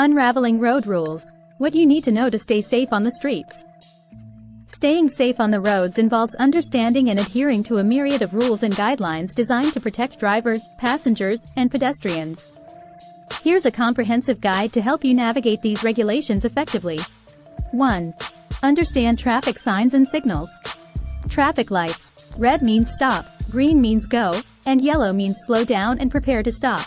Unraveling road rules. What you need to know to stay safe on the streets. Staying safe on the roads involves understanding and adhering to a myriad of rules and guidelines designed to protect drivers, passengers, and pedestrians. Here's a comprehensive guide to help you navigate these regulations effectively. 1. Understand traffic signs and signals. Traffic lights. Red means stop, green means go, and yellow means slow down and prepare to stop.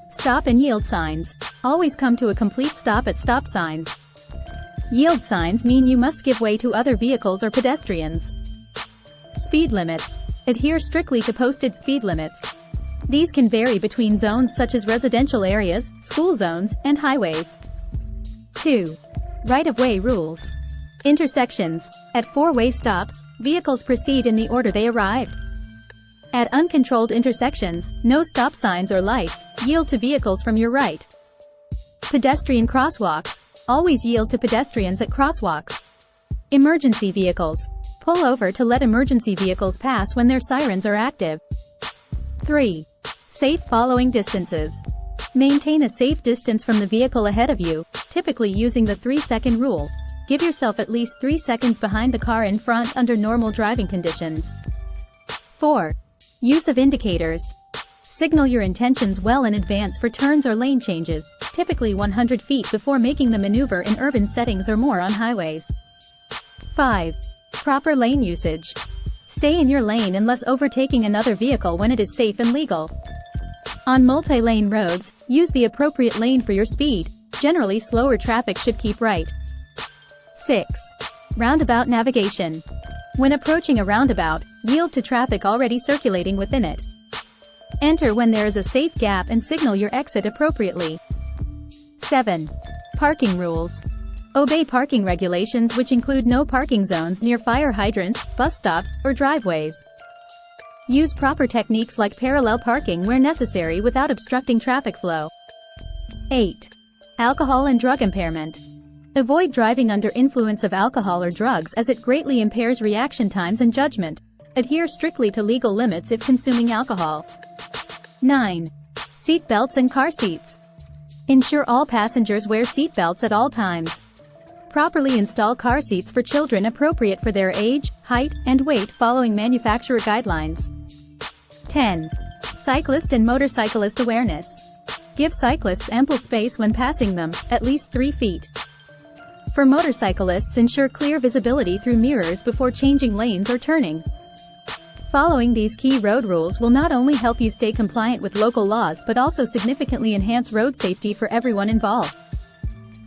Stop and yield signs. Always come to a complete stop at stop signs. Yield signs mean you must give way to other vehicles or pedestrians. Speed limits. Adhere strictly to posted speed limits. These can vary between zones such as residential areas, school zones, and highways. 2. Right-of-way rules. Intersections. At four-way stops, vehicles proceed in the order they arrived. At uncontrolled intersections, no stop signs or lights, yield to vehicles from your right. Pedestrian crosswalks. Always yield to pedestrians at crosswalks. Emergency vehicles. Pull over to let emergency vehicles pass when their sirens are active. 3. Safe following distances. Maintain a safe distance from the vehicle ahead of you, typically using the 3-second rule. Give yourself at least 3 seconds behind the car in front under normal driving conditions. 4. Use of indicators. Signal your intentions well in advance for turns or lane changes, typically 100 feet before making the maneuver in urban settings or more on highways. 5. Proper lane usage. Stay in your lane unless overtaking another vehicle when it is safe and legal. On multi-lane roads, use the appropriate lane for your speed. Generally, slower traffic should keep right. 6. Roundabout navigation. When approaching a roundabout, yield to traffic already circulating within it. Enter when there is a safe gap and signal your exit appropriately. 7. Parking rules. Obey parking regulations, which include no parking zones near fire hydrants, bus stops, or driveways. Use proper techniques like parallel parking where necessary without obstructing traffic flow. 8. Alcohol and drug impairment. Avoid driving under influence of alcohol or drugs as it greatly impairs reaction times and judgment. Adhere strictly to legal limits if consuming alcohol. 9. Seat belts and car seats. Ensure all passengers wear seat belts at all times. Properly install car seats for children appropriate for their age, height, and weight following manufacturer guidelines. 10. Cyclist and motorcyclist awareness. Give cyclists ample space when passing them, at least 3 feet. For motorcyclists, ensure clear visibility through mirrors before changing lanes or turning. Following these key road rules will not only help you stay compliant with local laws but also significantly enhance road safety for everyone involved.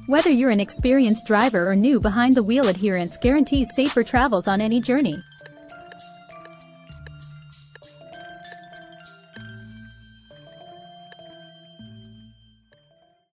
Whether you're an experienced driver or new behind the wheel, adherence guarantees safer travels on any journey.